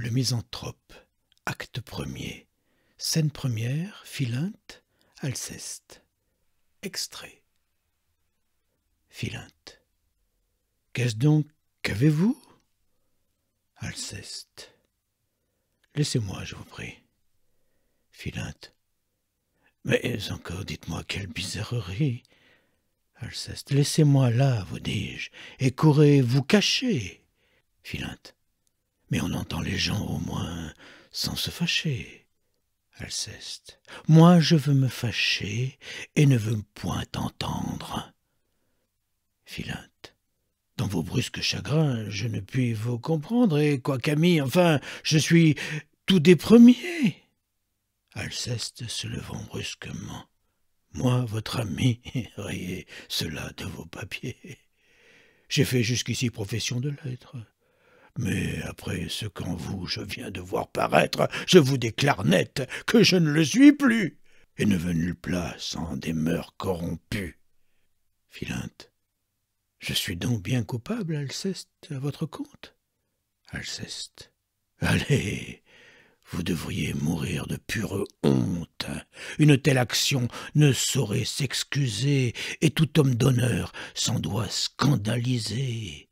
Le Misanthrope, acte premier, scène première, Philinte, Alceste. Extrait. Philinte. Qu'est-ce donc? Qu'avez-vous? Alceste. Laissez-moi, je vous prie. Philinte. Mais encore, dites-moi, quelle bizarrerie. Alceste. Laissez-moi là, vous dis-je, et courez vous cacher. Philinte. Mais on entend les gens au moins sans se fâcher. Alceste. Moi je veux me fâcher et ne veux point entendre. Philinte. Dans vos brusques chagrins, je ne puis vous comprendre, et quoiqu'ami, enfin, je suis tout des premiers. Alceste se levant brusquement. Moi, votre ami, rayez cela de vos papiers. J'ai fait jusqu'ici profession de l'être. Mais après ce qu'en vous je viens de voir paraître, je vous déclare net que je ne le suis plus, et ne veux nulle place en des mœurs corrompues. Philinte. Je suis donc bien coupable, Alceste, à votre compte? Alceste. Allez, vous devriez mourir de pure honte. Une telle action ne saurait s'excuser, et tout homme d'honneur s'en doit scandaliser.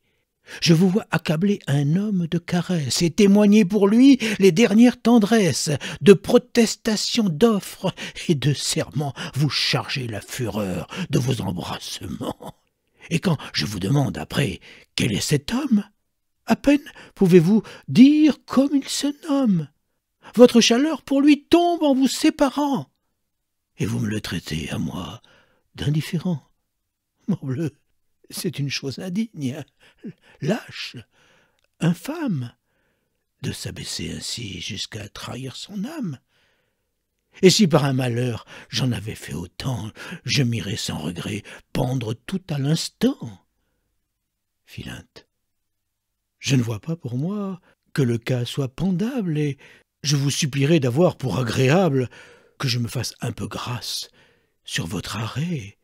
Je vous vois accabler un homme de caresses et témoigner pour lui les dernières tendresses, de protestations, d'offres et de serments, vous chargez la fureur de vos embrassements. Et quand je vous demande après quel est cet homme, à peine pouvez-vous dire comme il se nomme. Votre chaleur pour lui tombe en vous séparant, et vous me le traitez à moi d'indifférent. Morbleu, c'est une chose indigne, lâche, infâme, de s'abaisser ainsi jusqu'à trahir son âme. Et si par un malheur j'en avais fait autant, je m'irais sans regret pendre tout à l'instant. Philinte. Je ne vois pas pour moi que le cas soit pendable, et je vous supplierai d'avoir pour agréable que je me fasse un peu grâce sur votre arrêt,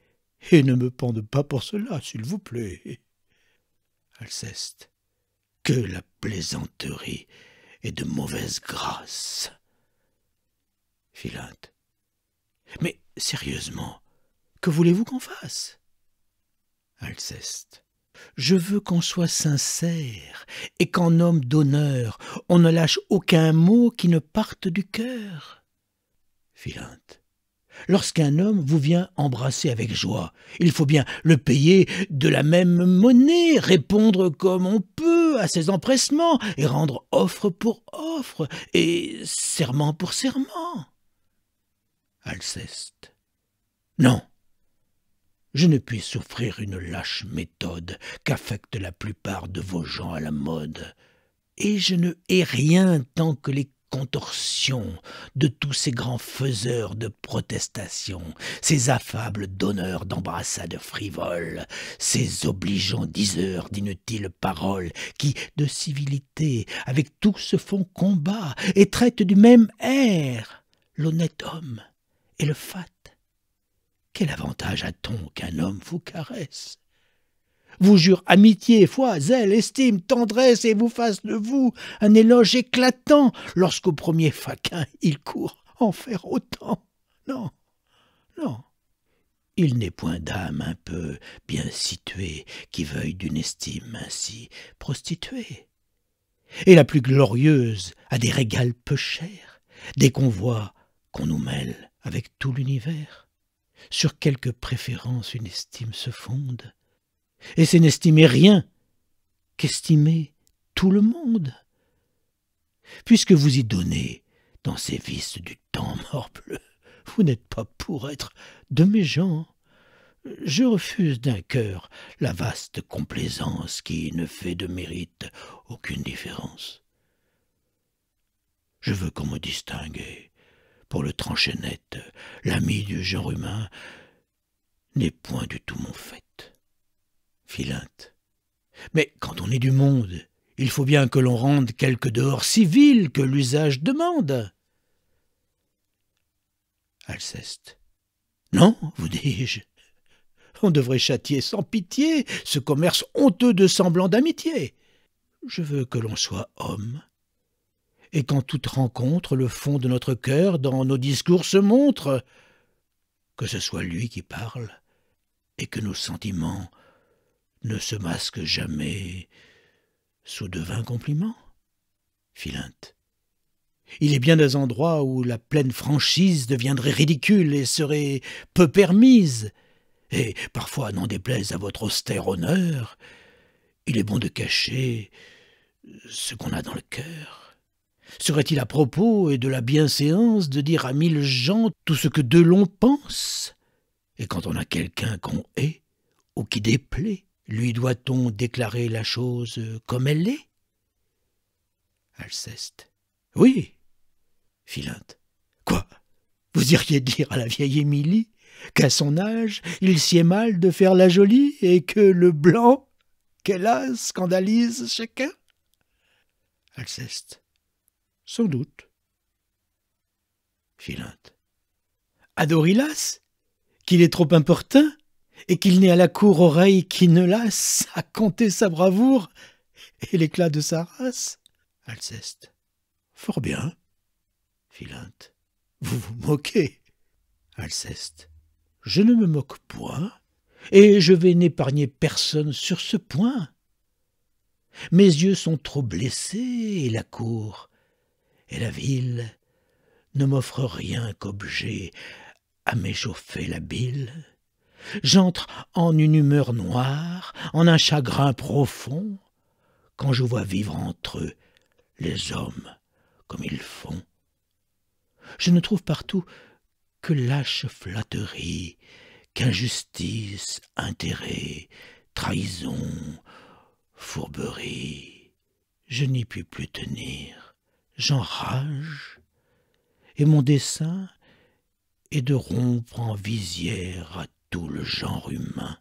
et ne me pende pas pour cela, s'il vous plaît. Alceste. Que la plaisanterie est de mauvaise grâce. Philinte. Mais sérieusement, que voulez-vous qu'on fasse? Alceste. Je veux qu'on soit sincère, et qu'en homme d'honneur, on ne lâche aucun mot qui ne parte du cœur. Philinte. Lorsqu'un homme vous vient embrasser avec joie, il faut bien le payer de la même monnaie, répondre comme on peut à ses empressements, et rendre offre pour offre, et serment pour serment. Alceste. Non, je ne puis souffrir une lâche méthode qu'affectent la plupart de vos gens à la mode, et je ne hais rien tant que les contorsions de tous ces grands faiseurs de protestations, ces affables donneurs d'embrassades frivoles, ces obligeants diseurs d'inutiles paroles, qui, de civilité, avec tous font combat, et traitent du même air l'honnête homme et le fat. Quel avantage a-t-on qu'un homme vous caresse, vous jure amitié, foi, zèle, estime, tendresse, et vous fasse de vous un éloge éclatant, lorsqu'au premier faquin il court en faire autant? Non, non, il n'est point d'âme un peu bien située qui veuille d'une estime ainsi prostituée. Et la plus glorieuse a des régals peu chers, dès qu'on voit qu'on nous mêle avec tout l'univers. Sur quelque préférence une estime se fonde, et c'est n'estimer rien qu'estimer tout le monde. Puisque vous y donnez dans ces vices du temps, morbleu, vous n'êtes pas pour être de mes gens. Je refuse d'un cœur la vaste complaisance qui ne fait de mérite aucune différence. Je veux qu'on me distingue, et pour le trancher net, l'ami du genre humain n'est point du tout mon fait. Philinte. Mais quand on est du monde, il faut bien que l'on rende quelque dehors civil que l'usage demande. Alceste. Non, vous dis-je, on devrait châtier sans pitié ce commerce honteux de semblant d'amitié. Je veux que l'on soit homme, et qu'en toute rencontre, le fond de notre cœur, dans nos discours, se montre, que ce soit lui qui parle, et que nos sentiments ne se masquent jamais sous de vains compliments. Philinte. Il est bien des endroits où la pleine franchise deviendrait ridicule et serait peu permise, et parfois, n'en déplaise à votre austère honneur, il est bon de cacher ce qu'on a dans le cœur. Serait-il à propos et de la bienséance de dire à 1000 gens tout ce que de l'on pense? Et quand on a quelqu'un qu'on hait ou qui déplaît, lui doit-on déclarer la chose comme elle est? Alceste. Oui. Philinte. Quoi? Vous iriez dire à la vieille Émilie qu'à son âge, il sied mal de faire la jolie et que le blanc qu'elle a scandalise chacun? Alceste. Sans doute. Philinte. À Dorylas, qu'il est trop importun et qu'il n'est à la cour oreille qui ne lasse à compter sa bravoure et l'éclat de sa race? Alceste. Fort bien. Philinte. Vous vous moquez. Alceste. Je ne me moque point, et je vais n'épargner personne sur ce point. Mes yeux sont trop blessés, et la cour et la ville ne m'offrent rien qu'objet à m'échauffer la bile. J'entre en une humeur noire, en un chagrin profond, quand je vois vivre entre eux les hommes comme ils font. Je ne trouve partout que lâche flatterie, qu'injustice, intérêt, trahison, fourberie. Je n'y puis plus tenir, j'enrage, et mon dessein est de rompre en visière à tout le genre humain.